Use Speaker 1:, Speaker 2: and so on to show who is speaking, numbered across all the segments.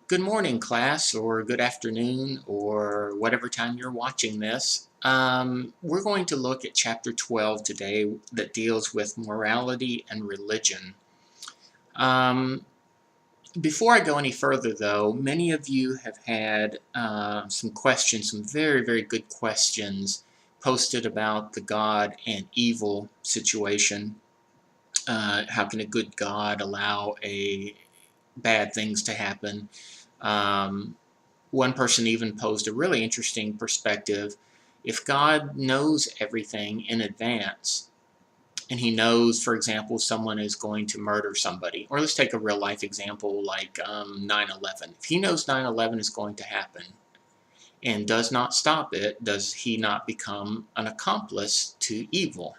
Speaker 1: Good morning, class, or good afternoon, or whatever time you're watching this. We're going to look at chapter 12 today that deals with morality and religion. Um, Before I go any further, though, many of you have had some questions, some very, very good questions posted about the God and evil situation. How can a good God allow bad things to happen? Um, One person even posed a really interesting perspective. If God knows everything in advance, and he knows, for example, someone is going to murder somebody, or let's take a real life example like 9/11. If he knows 9/11 is going to happen and does not stop it, does he not become an accomplice to evil?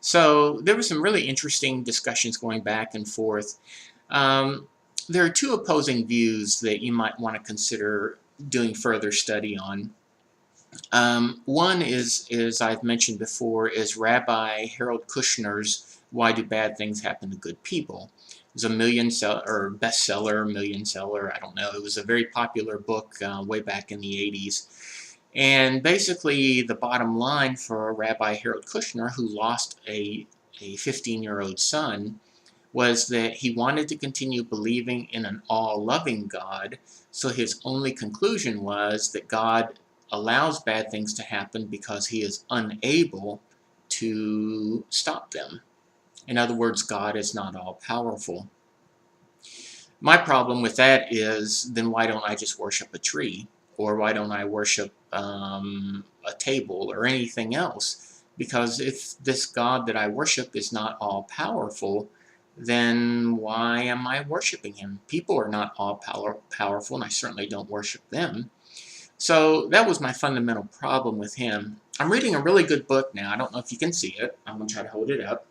Speaker 1: So there were some really interesting discussions going back and forth. Um, there are two opposing views that you might want to consider doing further study on. One is I've mentioned before, is Rabbi Harold Kushner's "Why Do Bad Things Happen to Good People?" It was a million seller, I don't know. It was a very popular book way back in the 80s. And basically, the bottom line for Rabbi Harold Kushner, who lost a 15-year-old son, was that he wanted to continue believing in an all-loving God, so his only conclusion was that God allows bad things to happen because he is unable to stop them. In other words, God is not all-powerful. My problem with that is, then why don't I just worship a tree? Or why don't I worship a table or anything else? Because if this God that I worship is not all-powerful, then why am I worshiping him? People are not all powerful, and I certainly don't worship them. So that was my fundamental problem with him. I'm reading a really good book now. I don't know if you can see it. I'm going to try to hold it up.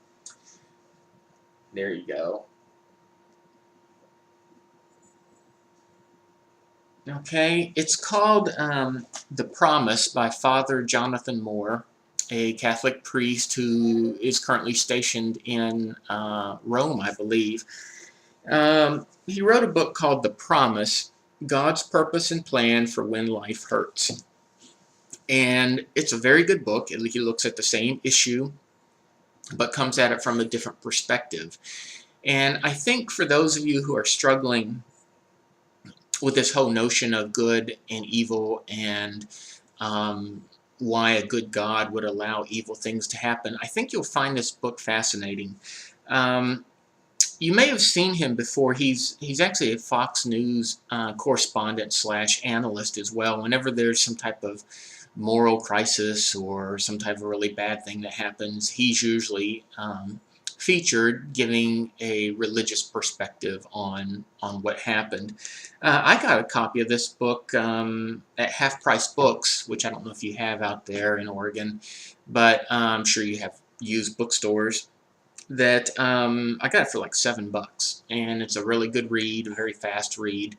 Speaker 1: There you go. Okay, it's called The Promise by Father Jonathan Moore, a Catholic priest who is currently stationed in Rome, I believe. He wrote a book called The Promise, God's Purpose and Plan for When Life Hurts. And it's a very good book. He looks at the same issue, but comes at it from a different perspective. And I think for those of you who are struggling with this whole notion of good and evil and um, why a good God would allow evil things to happen, I think you'll find this book fascinating. Um, you may have seen him before. He's actually a Fox News correspondent slash analyst as well. Whenever there's some type of moral crisis or some type of really bad thing that happens, he's usually featured giving a religious perspective on what happened. I got a copy of this book at Half Price Books, which I don't know if you have out there in Oregon, but I'm sure you have used bookstores. That I got it for like $7, and it's a really good read, a very fast read,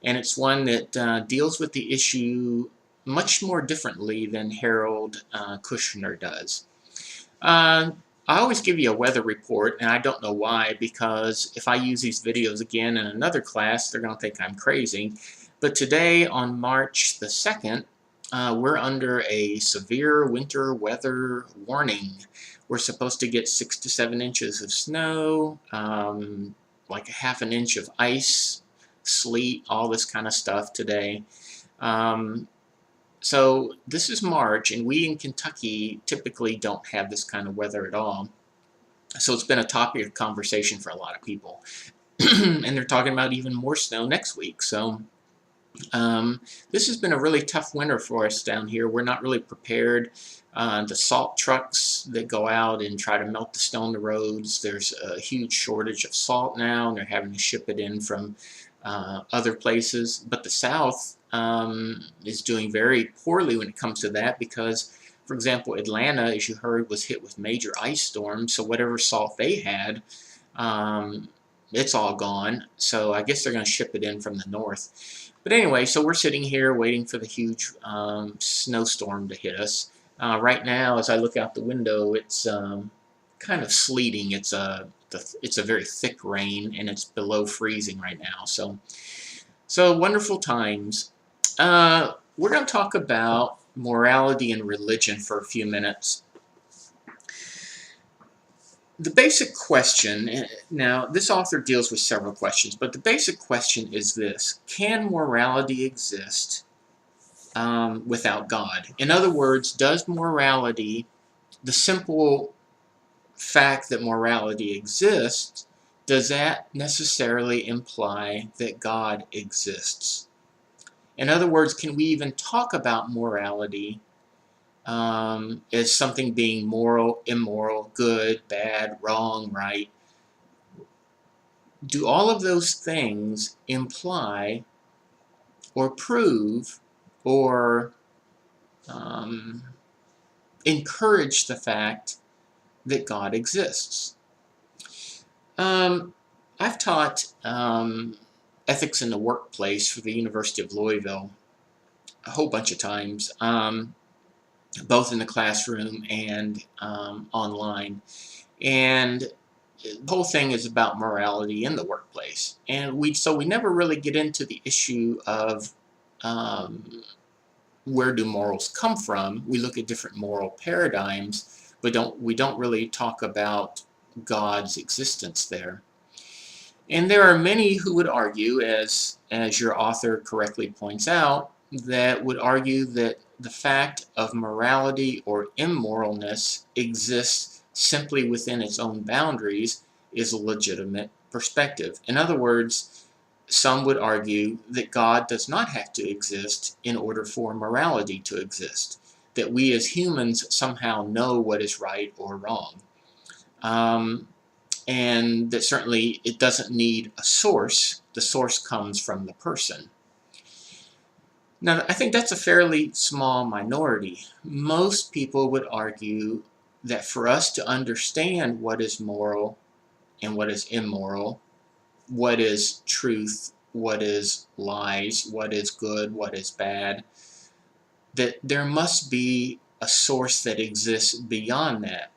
Speaker 1: and it's one that deals with the issue much more differently than Harold Kushner does. Uh, I always give you a weather report, and I don't know why, because if I use these videos again in another class, they're going to think I'm crazy. But today, on March the 2nd, we're under a severe winter weather warning. We're supposed to get 6 to 7 inches of snow, like a half an inch of ice, sleet, all this kind of stuff today. So this is March, and we in Kentucky typically don't have this kind of weather at all. So it's been a topic of conversation for a lot of people. And they're talking about even more snow next week. So this has been a really tough winter for us down here. We're not really prepared. The salt trucks that go out and try to melt the snow on the roads, there's a huge shortage of salt now, and they're having to ship it in from other places. But the South is doing very poorly when it comes to that because, for example, Atlanta, as you heard, was hit with major ice storms, so whatever salt they had, it's all gone. So I guess they're going to ship it in from the north. But anyway, so we're sitting here waiting for the huge snowstorm to hit us. Right now, as I look out the window, it's kind of sleeting. It's a very thick rain, and it's below freezing right now. So So wonderful times. We're going to talk about morality and religion for a few minutes. The basic question, now this author deals with several questions, but the basic question is this: can morality exist without God? In other words, does morality, the simple fact that morality exists, does that necessarily imply that God exists? In other words, can we even talk about morality as something being moral, immoral, good, bad, wrong, right? Do all of those things imply or prove or um, encourage the fact that God exists? I've taught ethics in the workplace for the University of Louisville a whole bunch of times, both in the classroom and online. And the whole thing is about morality in the workplace. And we never really get into the issue of where do morals come from. We look at different moral paradigms, but we don't really talk about God's existence there. And there are many who would argue, as your author correctly points out, that would argue that the fact of morality or immoralness exists simply within its own boundaries is a legitimate perspective. In other words, some would argue that God does not have to exist in order for morality to exist, that we as humans somehow know what is right or wrong. And that certainly it doesn't need a source. The source comes from the person. Now, I think that's a fairly small minority. Most people would argue that for us to understand what is moral and what is immoral, what is truth, what is lies, what is good, what is bad, that there must be a source that exists beyond that.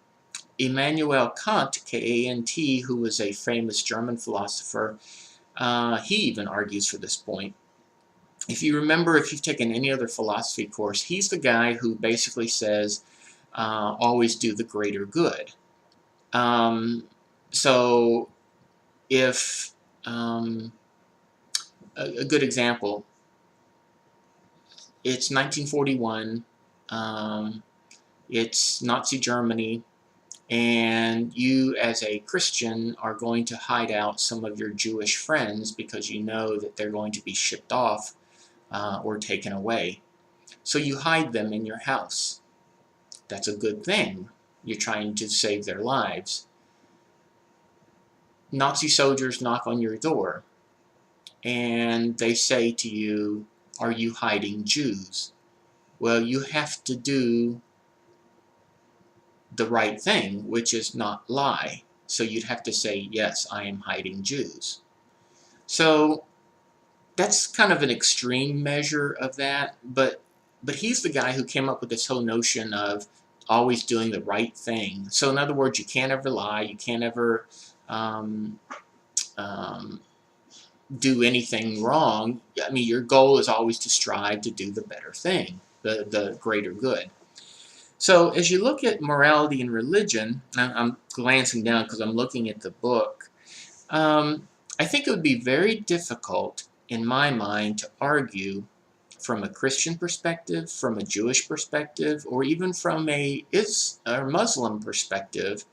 Speaker 1: Immanuel Kant, K-A-N-T, who was a famous German philosopher, he even argues for this point. If you remember, if you've taken any other philosophy course, he's the guy who basically says, always do the greater good. So if, a good example, it's 1941, it's Nazi Germany, and you as a Christian are going to hide out some of your Jewish friends because you know that they're going to be shipped off or taken away. So you hide them in your house. That's a good thing. You're trying to save their lives. Nazi soldiers knock on your door and they say to you, "Are you hiding Jews?" Well, you have to do the right thing, which is not lie. So you'd have to say, "Yes, I am hiding Jews." So that's kind of an extreme measure of that, but he's the guy who came up with this whole notion of always doing the right thing. So in other words, you can't ever lie, you can't ever do anything wrong. I mean, your goal is always to strive to do the better thing, the greater good. So as you look at morality and religion, I'm glancing down because I'm looking at the book, I think it would be very difficult in my mind to argue from a Christian perspective, from a Jewish perspective, or even from a Muslim perspective,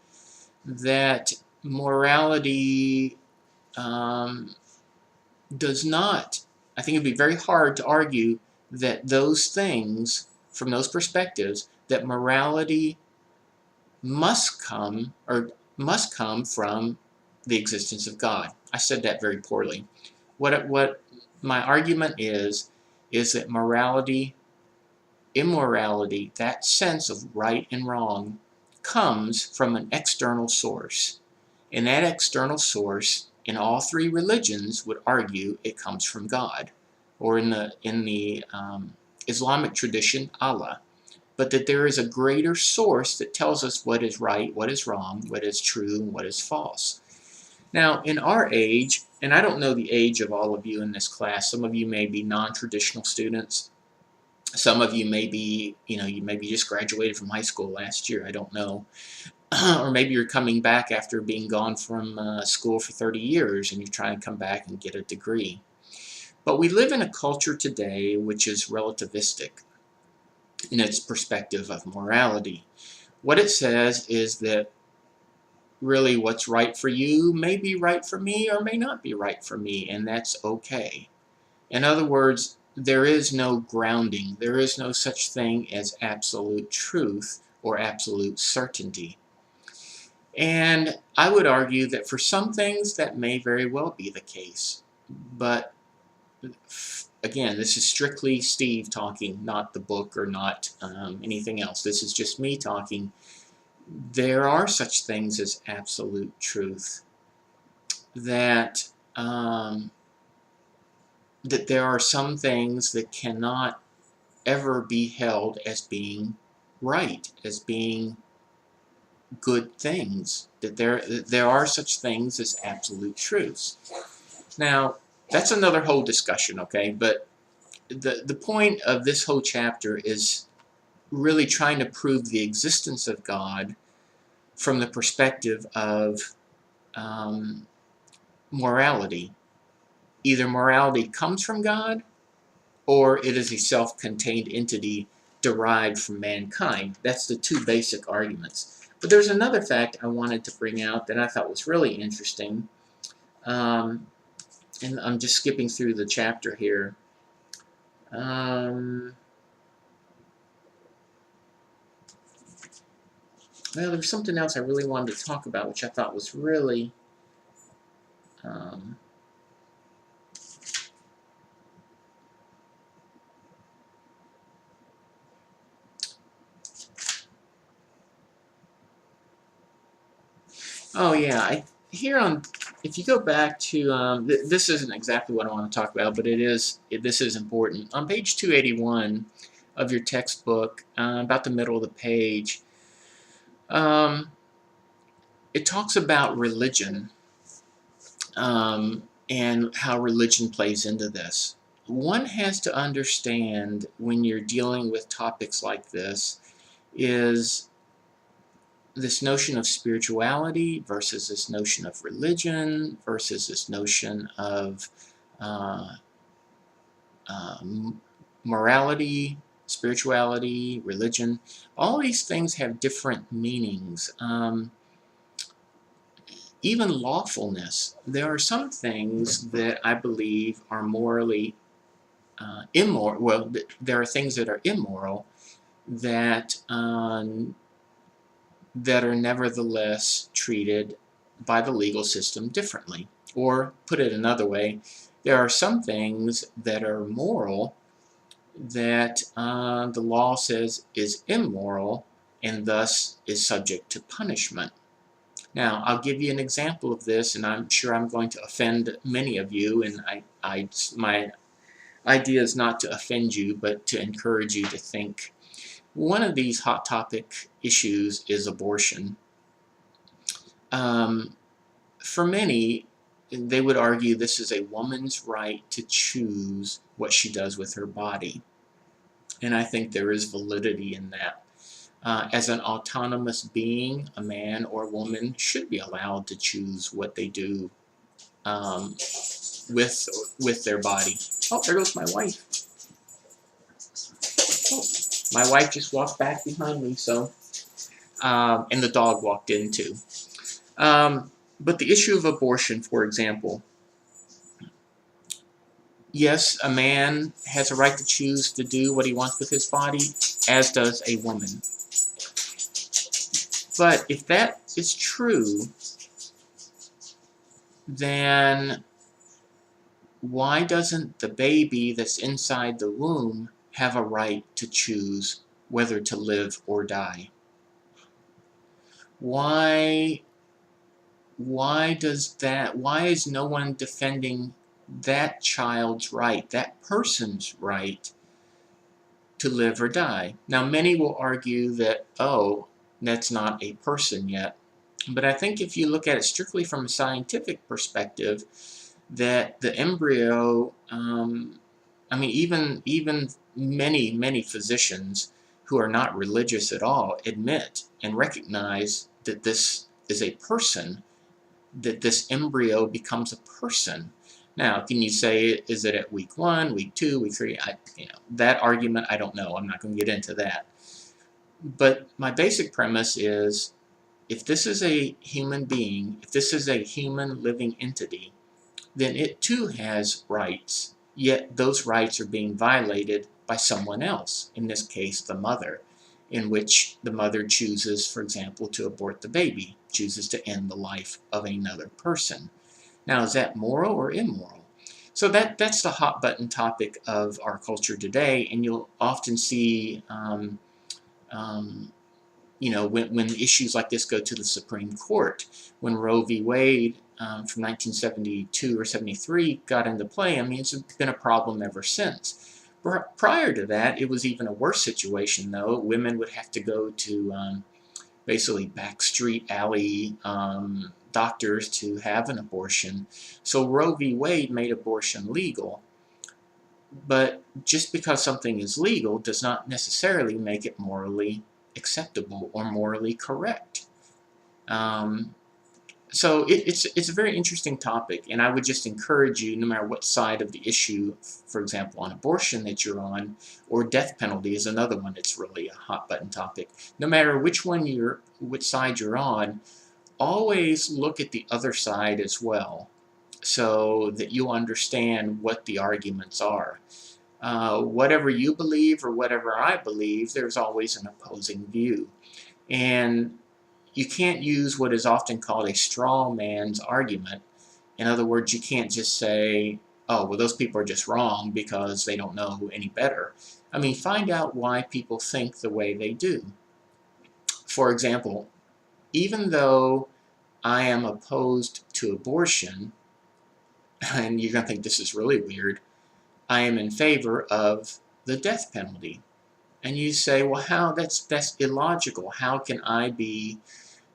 Speaker 1: that morality does not, I think it would be very hard to argue that those things, from those perspectives, that morality must come from the existence of God. I said that very poorly. What my argument is that morality, immorality, that sense of right and wrong, comes from an external source. And that external source, in all three religions, would argue it comes from God, or in the Islamic tradition, Allah. But that there is a greater source that tells us what is right, what is wrong, what is true, and what is false. Now, in our age, And I don't know the age of all of you in this class. Some of you may be non-traditional students. Some of you may be, you maybe just graduated from high school last year. I don't know. Or maybe you're coming back after being gone from school for 30 years and you're trying to come back and get a degree. But we live in a culture today which is relativistic in its perspective of morality. What it says is that really what's right for you may be right for me or may not be right for me, and that's okay. In other words, there is no grounding. There is no such thing as absolute truth or absolute certainty. And I would argue that for some things that may very well be the case. But again, this is strictly Steve talking, not the book or not anything else. This is just me talking. There are such things as absolute truth. That there are some things that cannot ever be held as being right, as being good things. That there are such things as absolute truths. Now, that's another whole discussion, okay? But the point of this whole chapter is really trying to prove the existence of God from the perspective of morality. Either morality comes from God, or it is a self-contained entity derived from mankind. That's the two basic arguments. But there's another fact I wanted to bring out that I thought was really interesting. And I'm just skipping through the chapter here. Well, there's something else I really wanted to talk about, which I thought was really oh yeah, if you go back to this isn't exactly what I want to talk about, but this is important. On page 281 of your textbook, about the middle of the page, it talks about religion and how religion plays into this. One has to understand when you're dealing with topics like this is this notion of spirituality versus this notion of religion versus this notion of morality, spirituality, religion. All these things have different meanings. Even lawfulness. There are some things that I believe are morally immoral. Well, there are things that are immoral that that are nevertheless treated by the legal system differently. Or, put it another way, there are some things that are moral that the law says is immoral and thus is subject to punishment. Now, I'll give you an example of this, and I'm sure I'm going to offend many of you, and my idea is not to offend you, but to encourage you to think. One of these hot topic issues is abortion. For many, they would argue this is a woman's right to choose what she does with her body. And I think there is validity in that. As an autonomous being, a man or woman should be allowed to choose what they do with their body. Oh, there goes my wife. Oh, my wife just walked back behind me, so and the dog walked in too. But the issue of abortion, for example, yes, a man has a right to choose to do what he wants with his body, as does a woman. But if that is true, then why doesn't the baby that's inside the womb have a right to choose whether to live or die? Why is no one defending that child's right, that person's right to live or die? Now, many will argue that, oh, that's not a person yet. But I think if you look at it strictly from a scientific perspective, that the embryo, I mean, even many physicians who are not religious at all admit and recognize that this is a person, that this embryo becomes a person. Now, can you say, is it at week 1, week 2, week 3? That argument, I don't know. I'm not going to get into that. But my basic premise is, if this is a human being, if this is a human living entity, then it too has rights, yet those rights are being violated by someone else, in this case the mother, in which the mother chooses, for example, to abort the baby, chooses to end the life of another person. Now, is that moral or immoral? So that's the hot button topic of our culture today, and you'll often see um, when issues like this go to the Supreme Court. When Roe v. Wade from 1972 or 73 got into play, I mean, it's been a problem ever since. Prior to that, it was even a worse situation, though. Women would have to go to basically backstreet alley doctors to have an abortion. So Roe v. Wade made abortion legal. But just because something is legal does not necessarily make it morally acceptable or morally correct. So it's a very interesting topic, and I would just encourage you, no matter what side of the issue, for example, on abortion that you're on, or death penalty is another one that's really a hot button topic. No matter which side you're on, always look at the other side as well, so that you'll understand what the arguments are. Whatever you believe or whatever I believe, there's always an opposing view. And you can't use what is often called a straw man's argument. In other words, you can't just say, oh, well, those people are just wrong because they don't know any better. I mean, find out why people think the way they do. For example, even though I am opposed to abortion, and you're going to think this is really weird, I am in favor of the death penalty. And you say, well, how? That's illogical. How can I be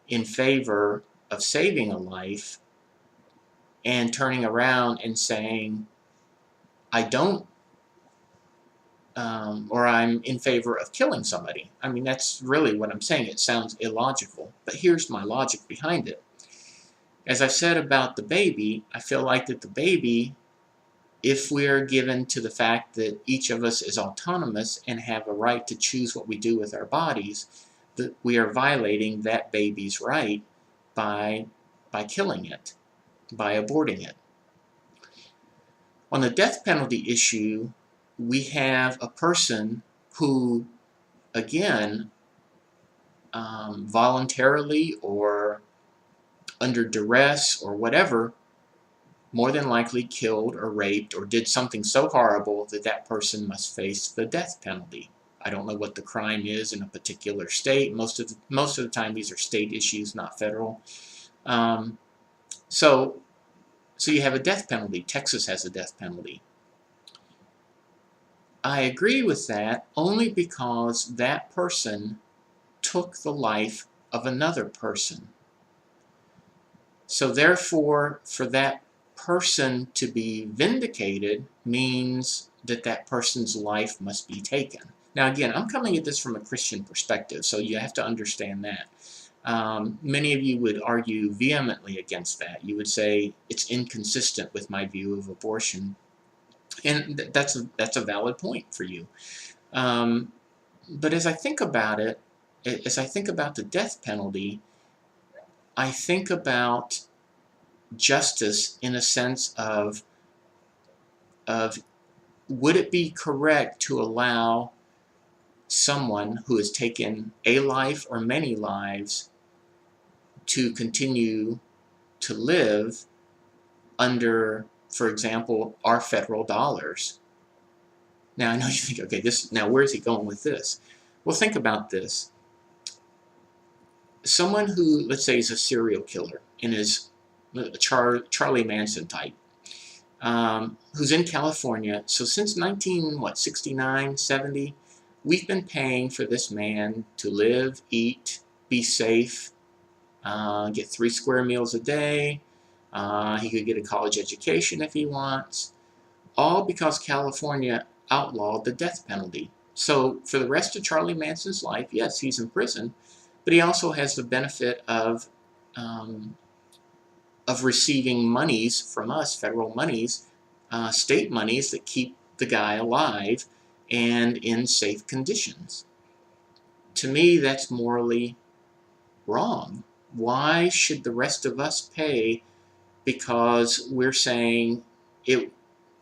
Speaker 1: in favor of saving a life and turning around and saying I don't, or I'm in favor of killing somebody? I mean, that's really what I'm saying. It sounds illogical, but here's my logic behind it. As I said about the baby, I feel like that the baby, if we are given to the fact that each of us is autonomous and have a right to choose what we do with our bodies, that we are violating that baby's right by killing it, by aborting it. On the death penalty issue, we have a person who, again, voluntarily or under duress or whatever, more than likely killed or raped or did something so horrible that that person must face the death penalty. I don't know what the crime is in a particular state. Most of the time, these are state issues, not federal. So you have a death penalty. Texas has a death penalty. I agree with that only because that person took the life of another person. So therefore, for that person to be vindicated means that that person's life must be taken. Now again, I'm coming at this from a Christian perspective, so you have to understand that. Many of you would argue vehemently against that. You would say it's inconsistent with my view of abortion, and that's a valid point for you. But as I think about it, as I think about the death penalty, I think about justice in a sense of would it be correct to allow someone who has taken a life or many lives to continue to live under, for example, our federal dollars? Now I know you think, okay, now where's he going with this? Well, think about this. Someone who, let's say, is a serial killer and is a Charlie Manson type, who's in California. So since 69, 70, we've been paying for this man to live, eat, be safe, get 3 square meals a day, He could get a college education if he wants, all because California outlawed the death penalty. So for the rest of Charlie Manson's life, yes, he's in prison, but he also has the benefit um, of receiving monies from us, federal monies, state monies that keep the guy alive and in safe conditions. To me, that's morally wrong. Why should the rest of us pay because we're saying it?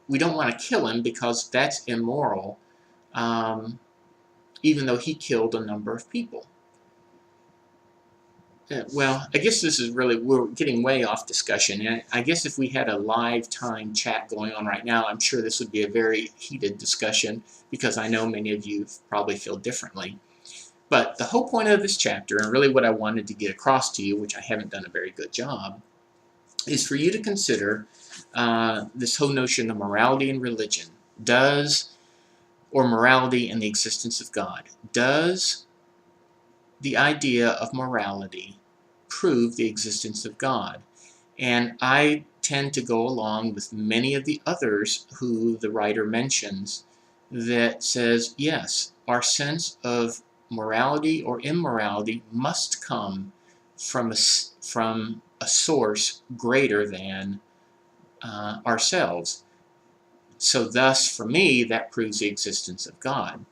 Speaker 1: We don't want to kill him because that's immoral, even though he killed a number of people. Well, I guess this is really, we're getting way off discussion. And I guess if we had a live time chat going on right now, I'm sure this would be a very heated discussion because I know many of you probably feel differently. But the whole point of this chapter, and really what I wanted to get across to you, which I haven't done a very good job, is for you to consider this whole notion of morality and religion. Or morality and the existence of God. Does the idea of morality prove the existence of God? And I tend to go along with many of the others who the writer mentions that says, yes, our sense of morality or immorality must come from a source greater than ourselves. So thus, for me, that proves the existence of God.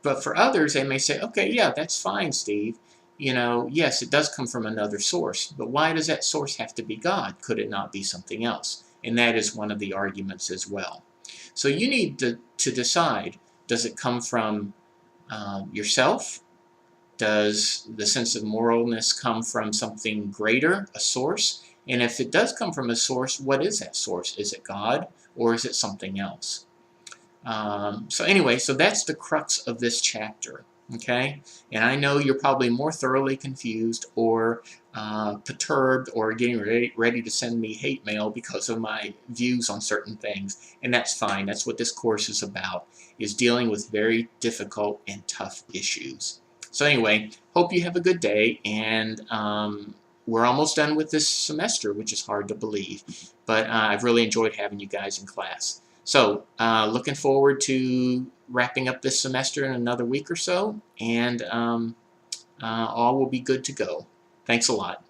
Speaker 1: But for others, they may say, okay, yeah, that's fine, Steve. Yes, it does come from another source, but why does that source have to be God? Could it not be something else? And that is one of the arguments as well. So you need to decide, does it come from yourself? Does the sense of moralness come from something greater, a source? And if it does come from a source, what is that source? Is it God or is it something else? So anyway, so that's the crux of this chapter, okay? And I know you're probably more thoroughly confused or perturbed or getting ready to send me hate mail because of my views on certain things, and that's fine. That's what this course is about, is dealing with very difficult and tough issues. So anyway, hope you have a good day, and we're almost done with this semester, which is hard to believe, but I've really enjoyed having you guys in class. So, looking forward to wrapping up this semester in another week or so, and all will be good to go. Thanks a lot.